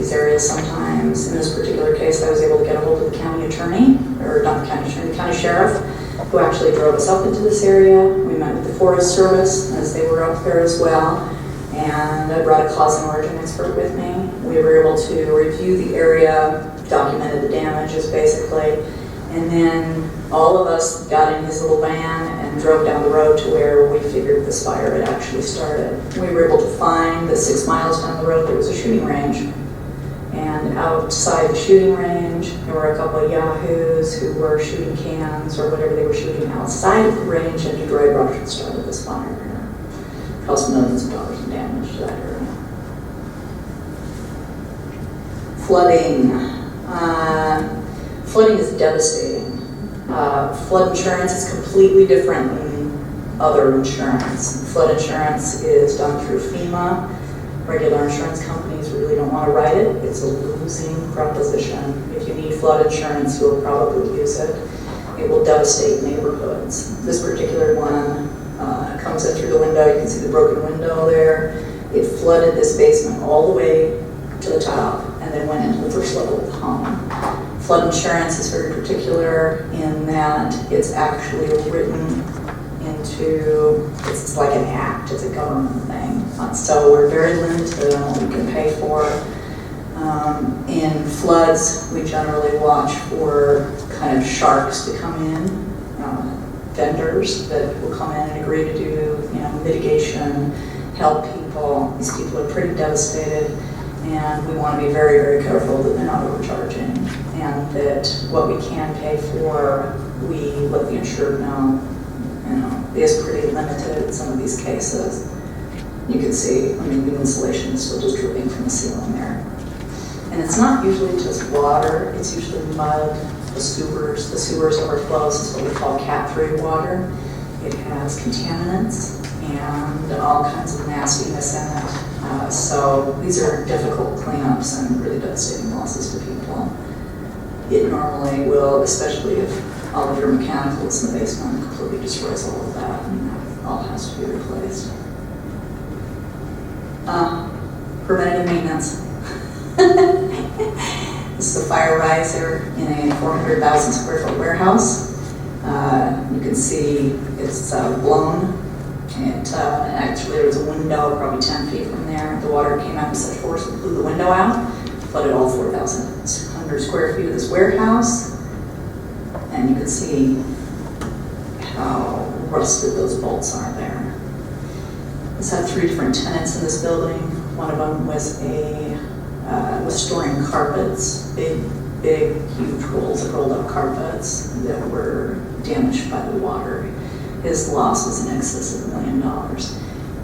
these areas sometimes. In this particular case, I was able to get a hold of the county attorney, or not the county attorney, the county sheriff, who actually drove us up into this area. We met with the Forest Service as they were up there as well, and I brought a cause and origin expert with me. We were able to review the area, documented the damages basically, and then all of us got in his little van and drove down the road to where we figured this fire had actually started. We were able to find that 6 miles down the road there was a shooting range. And outside the shooting range, there were a couple of yahoos who were shooting cans or whatever they were shooting outside of the range, and Detroit Rush started this fire. It caused millions of dollars in damage to that area. Flooding. Flooding is devastating. Flood insurance is completely different than other insurance. Flood insurance is done through FEMA. Regular insurance companies really don't want to write it. It's a losing proposition. If you need flood insurance, you'll probably use it. It will devastate neighborhoods. This particular one comes in through the window. You can see the broken window there. It flooded this basement all the way to the top and then went into the first level of the home. Flood insurance is very particular in that it's actually written into, it's like an act, it's a government thing. So we're very limited on what we can pay for. In floods, we generally watch for kind of sharks to come in, vendors that will come in and agree to do, mitigation, help people. These people are pretty devastated, and we want to be very, very careful that they're not overcharging, and that what we can pay for, we let the insured know. Is pretty limited in some of these cases. You can see, the insulation is still just dripping from the ceiling there. And it's not usually just water, it's usually mud, the sewers overflows is what we call Cat 3 water. It has contaminants and all kinds of nastiness in it. So these are difficult cleanups and really devastating losses to people. It normally will, especially if all of your mechanicals in the basement completely destroys all of that, and that all has to be replaced. Preventative maintenance. This is a fire riser in a 400,000 square foot warehouse. You can see it's blown. Actually, there was a window probably 10 feet from there. The water came out with such force it blew the window out, flooded all 4,100 square feet of this warehouse. And you can see how rusted those bolts are there. This had 3 different tenants in this building. One of them was was storing carpets, big, huge rolls of rolled up carpets that were damaged by the water. His loss was in excess of $1 million.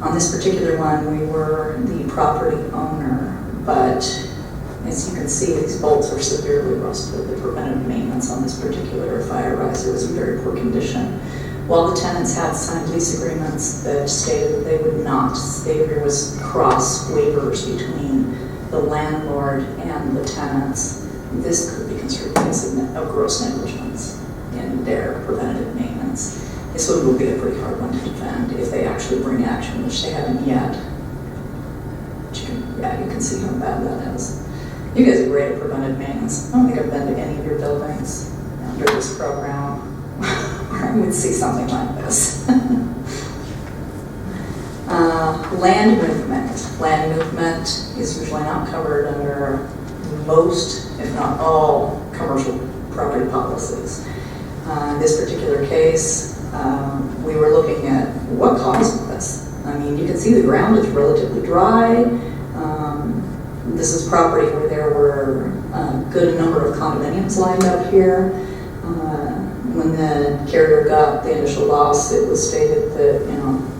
On this particular one, we were the property owner, but as you can see, these bolts are severely rusted. The preventive maintenance on this particular fire riser was in very poor condition. While the tenants had signed lease agreements that stated that they would not, there was cross waivers between the landlord and the tenants, this could be construed as a gross negligence in their preventative maintenance. This one will be a pretty hard one to defend if they actually bring action, which they haven't yet. You can see how bad that is. You guys are great at preventive maintenance. I don't think I've been to any of your buildings under this program where I would see something like this. Land movement. Land movement is usually not covered under most, if not all, commercial property policies. In this particular case, we were looking at what caused this. You can see the ground is relatively dry. This is property where there were a good number of condominiums lined up here. When the carrier got the initial loss, it was stated that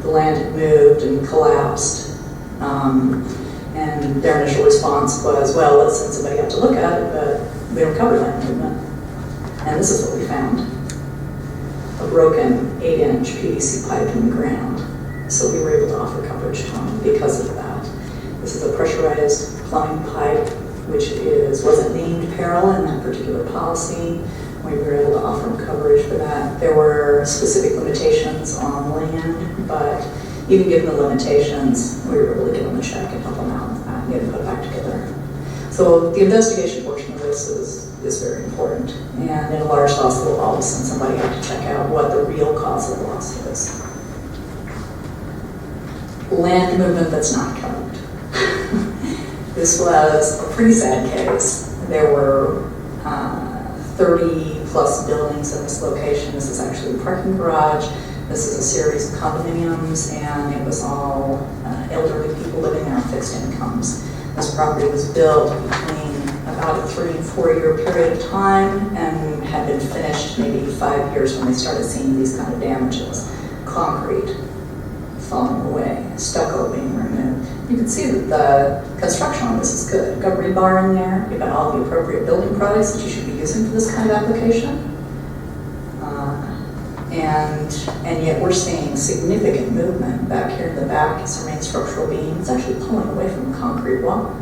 the land had moved and collapsed. And their initial response was, well, let's send somebody out to look at it, but we don't cover land movement. And this is what we found. A broken 8-inch PVC pipe in the ground. So we were able to offer coverage to them because of that. This is a pressurized plumbing pipe, which wasn't named peril in that particular policy. We were able to offer them coverage for that. There were specific limitations on land, but even given the limitations, we were able to give them a check and help them out with that and get them put back together. So the investigation portion of this is very important. And in a large loss, they'll always send somebody out to check out what the real cause of the loss is. Land movement that's not covered. This was a pretty sad case. There were 30 plus buildings in this location. This is actually a parking garage. This is a series of condominiums, and it was all elderly people living there on fixed incomes. This property was built between about a 3 and 4 year period of time and had been finished maybe 5 years when they started seeing these kind of damages. Concrete falling away, stucco being removed. You can see that the construction on this is good. You've got rebar in there, you've got all the appropriate building products that you should be using for this kind of application. And yet we're seeing significant movement back here in the back as the main structural beam. It's actually pulling away from the concrete wall.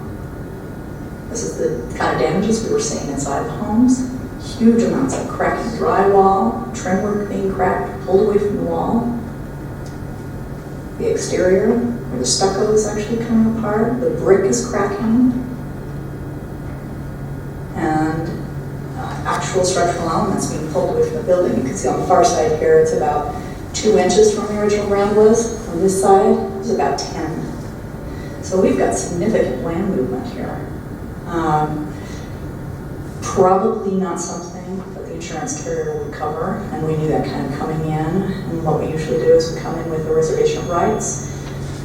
This is the kind of damages we were seeing inside the homes. Huge amounts of cracking drywall, trim work being cracked, pulled away from the wall. The exterior, where the stucco is actually coming apart, the brick is cracking, and actual structural elements being pulled away from the building. You can see on the far side here, it's about 2 inches from the original ground was. On this side, it's about 10. So we've got significant land movement here. Probably not something that the insurance carrier would cover, and we knew that kind of coming in. And what we usually do is we come in with a reservation of rights,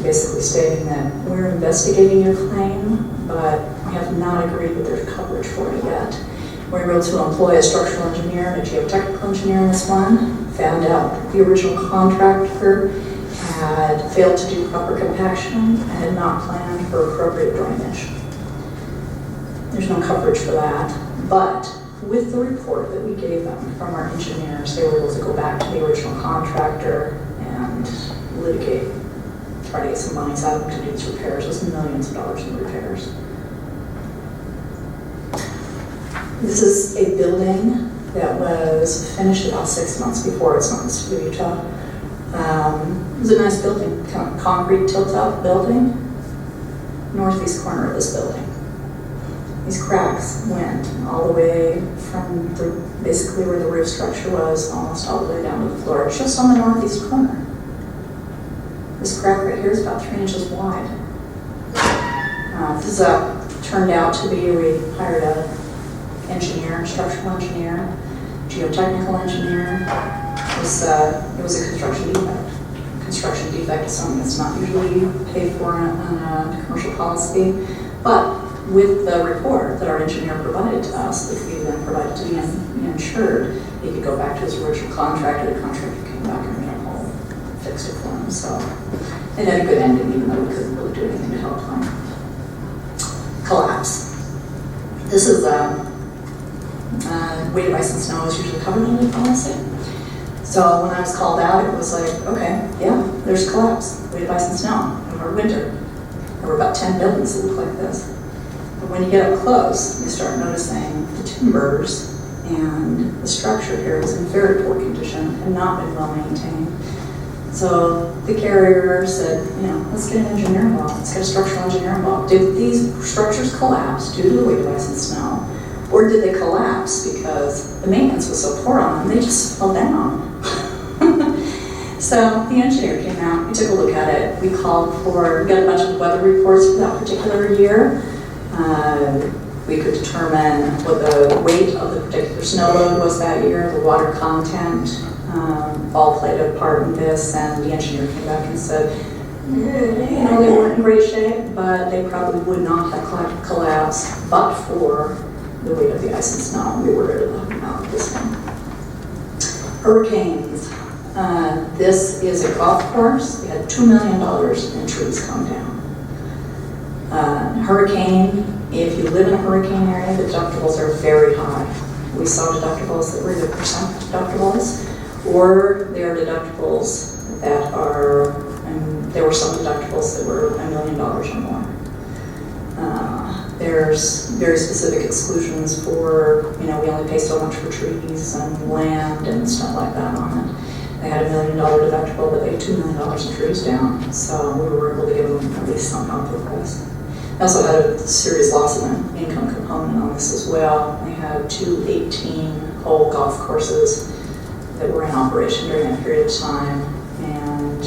basically stating that we're investigating your claim, but we have not agreed that there's coverage for it yet. We were able to employ a structural engineer and a geotechnical engineer in this one, found out that the original contractor had failed to do proper compaction and had not planned for appropriate drainage. There's no coverage for that, but with the report that we gave them from our engineers, they were able to go back to the original contractor and litigate, try to get some money out of them to do these repairs. It was millions of dollars in repairs. This is a building that was finished about 6 months before its months to Utah. It was a nice building, kind of concrete tilt-up building, northeast corner of this building. These cracks went all the way from basically where the roof structure was, almost all the way down to the floor, just on the northeast corner. This crack right here is about 3 inches wide. This turned out to be, we hired a engineer, structural engineer, geotechnical engineer. It was a construction defect. Construction defect is something that's not usually paid for on a commercial policy, but with the report that our engineer provided to us, which we then provided to the insured, he could go back to his original contractor. The contractor came back and fixed it for him. So it had a good ending, even though we couldn't really do anything to help them. Collapse. This is weighted ice and snow is usually covered under the policy. So when I was called out, it was like, okay, yeah, there's collapse, weighted ice and snow in our winter. There were about 10 buildings that look like this. But when you get up close, you start noticing the timbers and the structure here was in very poor condition and not been well maintained. So the carrier said, let's get an engineer involved, let's get a structural engineer involved. Did these structures collapse due to the weight of ice and snow? Or did they collapse because the maintenance was so poor on them, they just fell down? So the engineer came out, we took a look at it, we got a bunch of weather reports for that particular year. We could determine what the weight of the particular snow load was that year, the water content, all played a part in this, and the engineer came back and said, they weren't in great shape, but they probably would not have collapsed but for the weight of the ice and snow. We were able to help them out with this one. Hurricanes. This is a golf course. We had $2 million in trees come down. Hurricane, if you live in a hurricane area, the deductibles are very high. We saw deductibles that were either percent deductibles, or there are deductibles that are, and there were some deductibles that were $1 million or more. There's very specific exclusions for, we only pay so much for trees and land and stuff like that on it. They had $1 million deductible, but they had $2 million in trees down, so we were able to give them at least some help with this. They also had a serious loss of income component on this as well. They had two 18-hole golf courses that were in operation during that period of time, and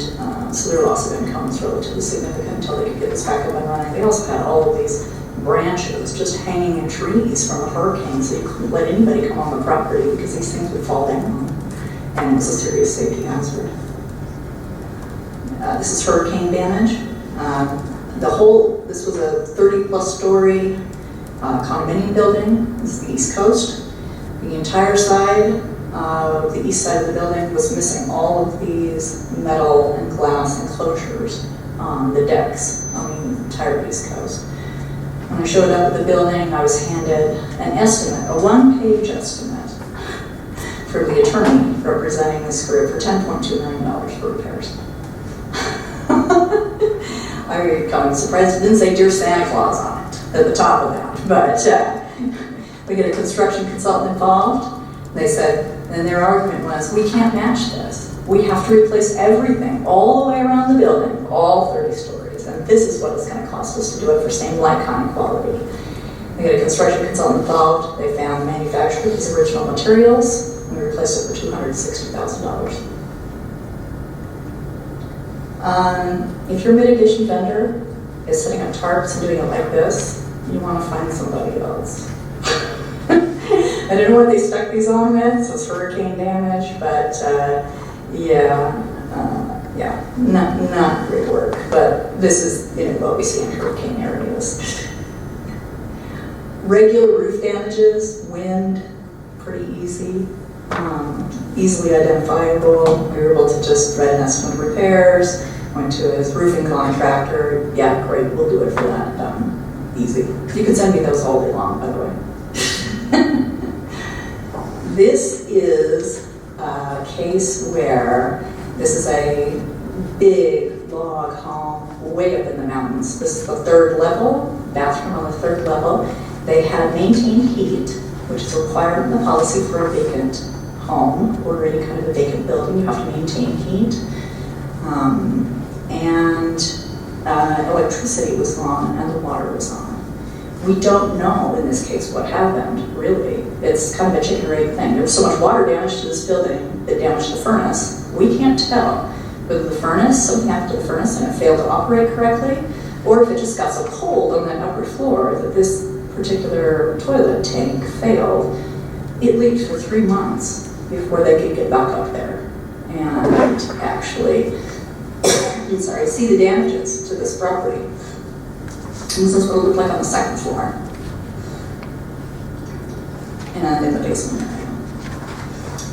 so their loss of income was relatively significant until they could get this back up and running. They also had all of these branches just hanging in trees from a hurricane, so you couldn't let anybody come on the property because these things would fall down, and it was a serious safety hazard. This is hurricane damage. This was a 30-plus story condominium building. This is the East Coast. The entire side, the east side of the building was missing all of these metal and glass enclosures on the decks on the entire East Coast. When I showed up at the building, I was handed an estimate, a one-page estimate for the attorney representing this group for $10.2 million for repairs. I got surprised it didn't say Dear Santa Claus on it at the top of that, but we get a construction consultant involved. They said, and their argument was, we can't match this. We have to replace everything all the way around the building, all 30 stories, and this is what it's going to cost us to do it for same like kind of quality. They get a construction consultant involved. They found manufactured these original materials, and we replaced it for $260,000. If your mitigation vendor is setting up tarps and doing it like this, you want to find somebody else. I don't know what they stuck these on with, so it's hurricane damage, but not great work. But this is what we see in hurricane areas. Regular roof damages, wind, pretty easy. Easily identifiable. We were able to just write an estimate of repairs, went to his roofing contractor. Yeah, great, we'll do it for that. Easy. You can send me those all day long, by the way. This is a case where this is a big log home way up in the mountains. This is the third level, bathroom on the third level. They had maintained heat, which is required in the policy for a vacant home or any kind of a vacant building. You have to maintain heat. Electricity was on and the water was on. We don't know in this case what happened, really. It's kind of a chicken or egg thing. There was so much water damage to this building that damaged the furnace. We can't tell whether the furnace, something happened to the furnace and it failed to operate correctly, or if it just got so cold on that upper floor that this particular toilet tank failed. It leaked for 3 months before they could get back up there and actually see the damages to this property. And this is what it looked like on the second floor and in the basement area.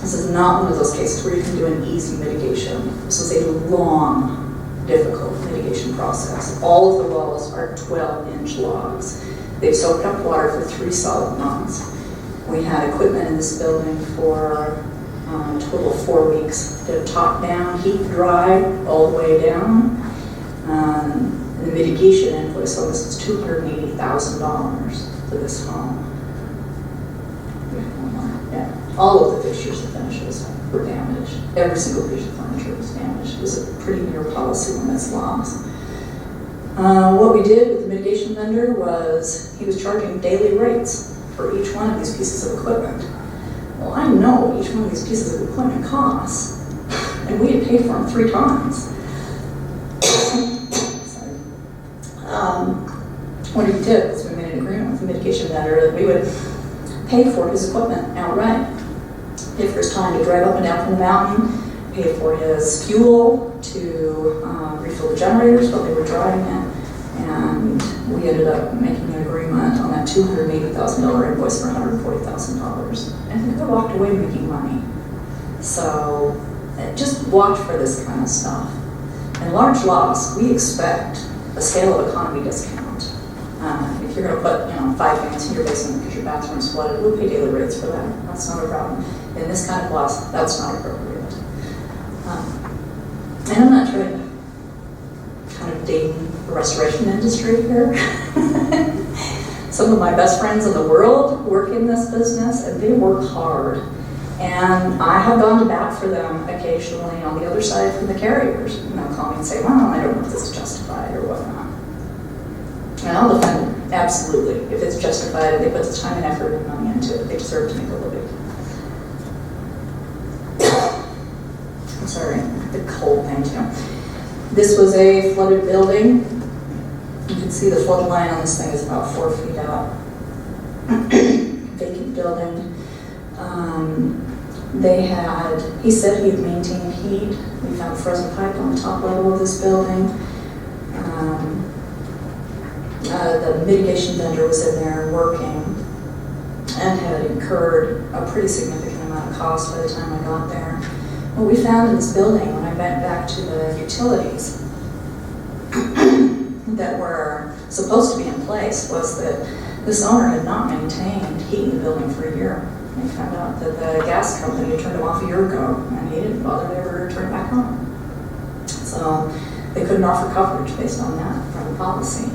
This is not one of those cases where you can do an easy mitigation. This is a long, difficult mitigation process. All of the walls are 12-inch logs. They've soaked up water for 3 solid months. We had equipment in this building for a total of 4 weeks. Did top down, heat dry, all the way down. The mitigation invoice on this is $280,000 for this home. Yeah. All of the fixtures and finishes were damaged. Every single piece of furniture was damaged. It was a pretty near policy limits loss. What we did with the mitigation vendor was he was charging daily rates for each one of these pieces of equipment. Well, I know what each one of these pieces of equipment costs, and we had paid for them 3 times. What we did was we made an agreement with the mitigation vendor that we would pay for his equipment outright, pay for his time to drive up and down from the mountain, pay for his fuel to refill the generators while they were driving it, and we ended up making an agreement on that $280,000 invoice for $140,000. And we could have walked away making money. So just watch for this kind of stuff. In large loss, we expect a scale of economy discount. If you're going to put 5 fans in your basement because your bathroom is flooded, we'll pay daily rates for that. That's not a problem. In this kind of loss, that's not appropriate. And I'm not trying to kind of date the restoration industry here. Some of my best friends in the world work in this business, and they work hard. And I have gone to bat for them occasionally on the other side from the carriers. Call me and say, well, I don't know if this is justified or whatnot. And I'll defend them. Absolutely. If it's justified, if they put the time and effort and money into it, they deserve to make a living. I'm sorry, the cold thing too. This was a flooded building. You can see the flood line on this thing is about 4 feet out. Vacant building. He said he'd maintain heat. We found frozen pipe on the top level of this building. The mitigation vendor was in there working and had incurred a pretty significant amount of cost by the time I got there. What we found in this building when I went back to the utilities that were supposed to be in place was that this owner had not maintained heating the building for a year. They found out that the gas company had turned him off a year ago, and he didn't bother to ever turn it back on. So they couldn't offer coverage based on that from the policy.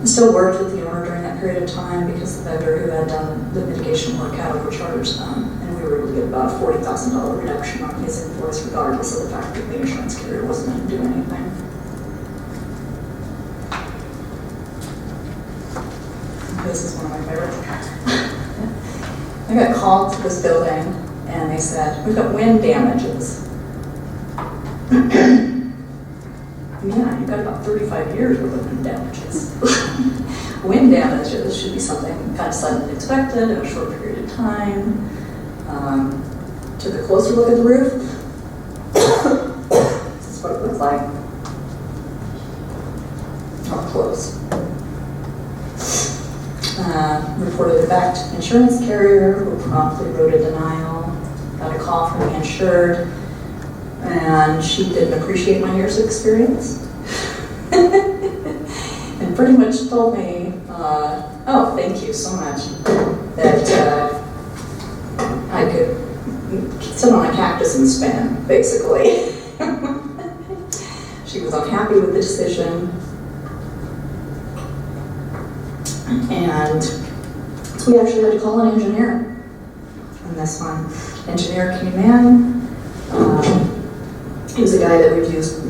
I still worked with the owner during that period of time because the vendor who had done the mitigation work had overcharged them, and we were able to get about a $40,000 reduction on his invoice regardless of the fact that the insurance carrier wasn't going to do anything. This is one of my favorites. I got called to this building and they said, we've got wind damages. Yeah, you've got about 35 years worth of wind damages. Wind damages should be something kind of sudden and unexpected in a short period of time. Took a closer look at the roof. This is what it looks like. Up close. Reported it back to the insurance carrier, who promptly wrote a denial. Got a call from the insured, and she didn't appreciate my years of experience. And pretty much told me, oh, thank you so much, that I could sit on a cactus and spin, basically. She was unhappy with the decision. And so we actually had to call an engineer on this one. Engineer came in. He was a guy that we've used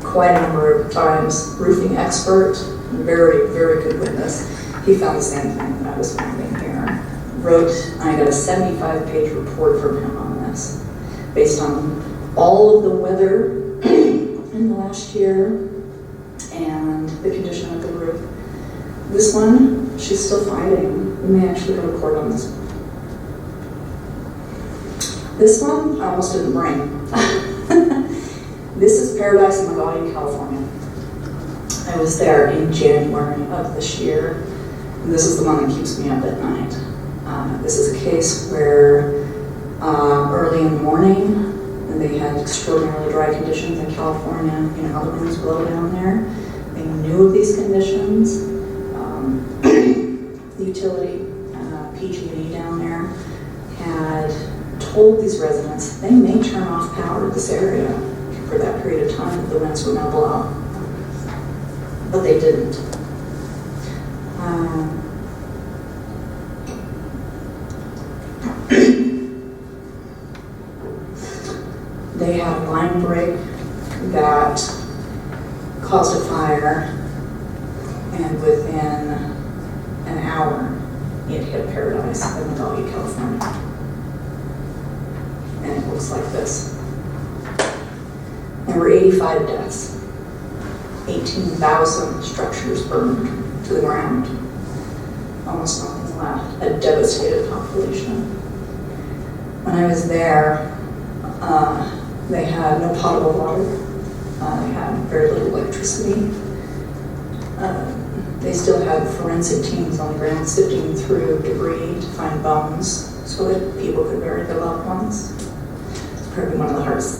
quite a number of times, roofing expert, very, very good witness. He found the same thing that I was finding here. I got a 75-page report from him on this, based on all of the weather in the last year and the condition of the roof. This one, she's still fighting. We may actually go to court on this one. This one, I almost didn't bring. This is Paradise in Magali, California. I was there in January of this year. And this is the one that keeps me up at night. This is a case where early in the morning, and they had extraordinarily dry conditions in California. You know how the winds blow down there. They knew of these conditions. The utility, PG&E down there, had told these residents they may turn off power to this area for that period of time that the winds were going to blow. But they didn't. They had a line break that caused a fire, and within an hour, it hit Paradise in Magali, California. And it looks like this. There were 85 deaths, 18,000 structures burned to the ground, almost nothing left, a devastated population. When I was there, they had no potable water, they had very little electricity. They still had forensic teams on the ground sifting through debris to find bones so that people could bury their loved ones. It's probably one of the hardest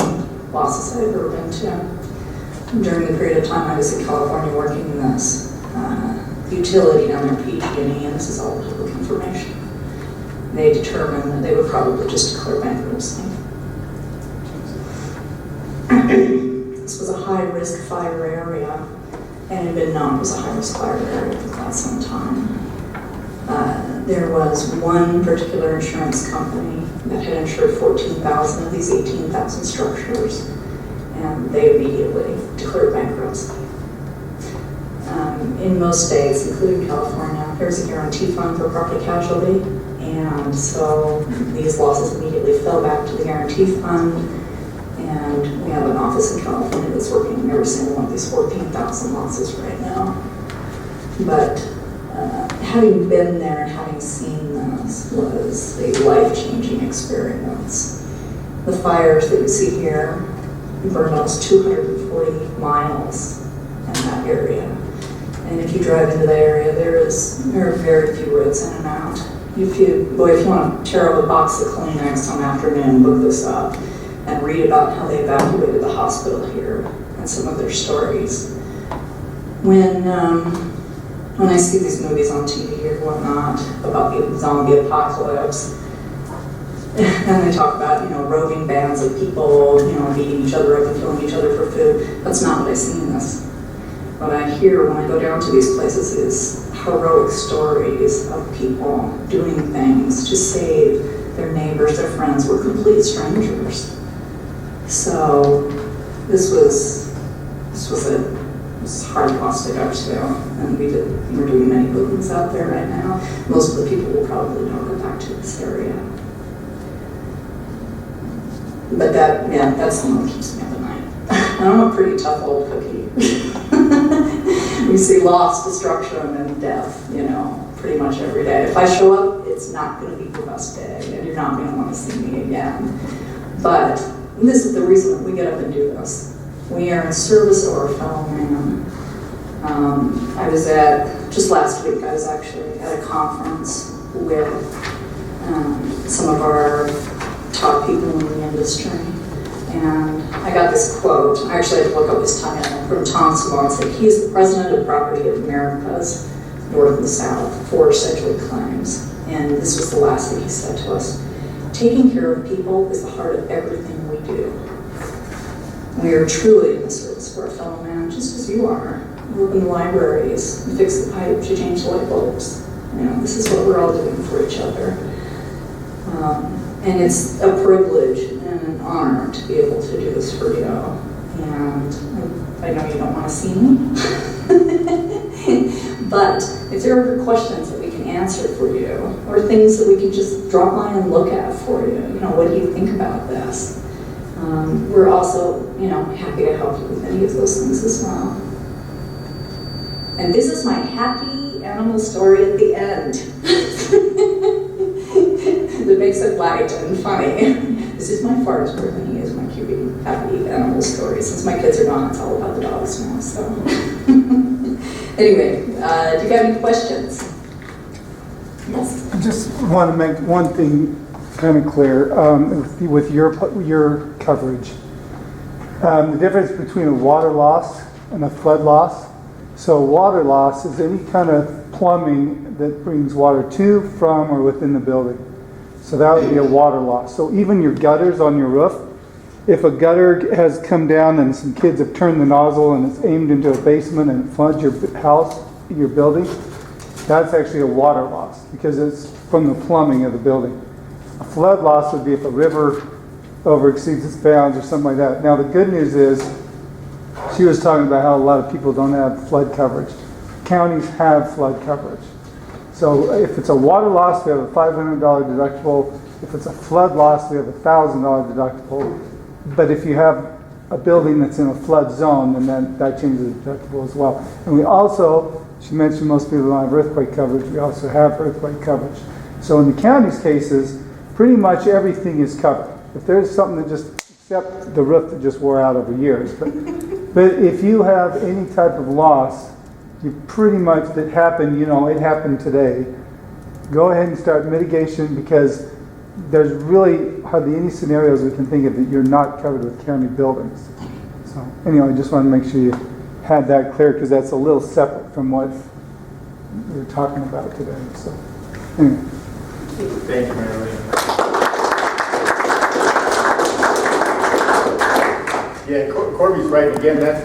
losses I've ever been to. During the period of time I was in California working in this utility down there, PG&E, and this is all public information. They determined that they would probably just declare bankruptcy. This was a high-risk fire area, and it had been known as a high-risk fire area for quite some time. There was one particular insurance company that had insured 14,000 of these 18,000 structures, and they immediately declared bankruptcy. In most states, including California, there's a guarantee fund for property casualty, and so these losses immediately fell back to the guarantee fund, and we have an office in California that's working on every single one of these 14,000 losses right now. But having been there and having seen this was a life-changing experience. The fires that you see here burned almost 240 miles in that area. And if you drive into the area, there are very few roads in and out. If you want to tear up a box of Kleenex some afternoon, look this up and read about how they evacuated the hospital here and some of their stories. When I see these movies on TV or whatnot about the zombie apocalypse, and they talk about, roving bands of people, beating each other up and killing each other for food, that's not what I see in this. What I hear when I go down to these places is heroic stories of people doing things to save their neighbors, their friends, were complete strangers. So this was hard loss to go to, and we're doing many bookings out there right now. Most of the people will probably never go back to this area. But that's the one that keeps me up at night. And I'm a pretty tough old cookie. We see loss, destruction, and death, pretty much every day. If I show up, it's not going to be the best day, and you're not going to want to see me again. But this is the reason that we get up and do this. We are in service of our fellow man. Just last week, I was actually at a conference with some of our top people in the industry, and I got this quote. I actually had to look up his title from Tom Swanson. He is the president of Property of Americas, North and South, for Sedgwick Claims. And this was the last thing he said to us. Taking care of people is the heart of everything we do. We are truly in the service for our fellow man, just as you are. You open the libraries, you fix the pipes, you change the light bulbs. This is what we're all doing for each other. And it's a privilege and an honor to be able to do this for you. And I know you don't want to see me. But if there are questions that we can answer for you, or things that we can just drop by and look at for you, what do you think about this? We're also, happy to help you with any of those things as well. And this is my happy animal story at the end. That makes it light and funny. This is my Fartsburg, and he is my cute, happy animal story. Since my kids are gone, it's all about the dogs now, so. Anyway, do you have any questions? Yes? I just want to make one thing kind of clear with your coverage. The difference between a water loss and a flood loss. So water loss is any kind of plumbing that brings water to, from, or within the building. So that would be a water loss. So even your gutters on your roof, if a gutter has come down and some kids have turned the nozzle and it's aimed into a basement and it floods your house, your building, that's actually a water loss because it's from the plumbing of the building. A flood loss would be if a river overexceeds its bounds or something like that. Now the good news is, she was talking about how a lot of people don't have flood coverage. Counties have flood coverage. So if it's a water loss, we have a $500 deductible. If it's a flood loss, we have a $1,000 deductible. But if you have a building that's in a flood zone, then that changes the deductible as well. And we also, she mentioned most people don't have earthquake coverage. We also have earthquake coverage. So in the county's cases, pretty much everything is covered. If there's something that except the roof that just wore out over years. But if you have any type of loss, you pretty much, that happened, it happened today, go ahead and start mitigation because there's really hardly any scenarios we can think of that you're not covered with county buildings. So anyway, I just want to make sure you had that clear because that's a little separate from what we're talking about today. So anyway. Thank you, Mary. Yeah, Corby's right. Again, that's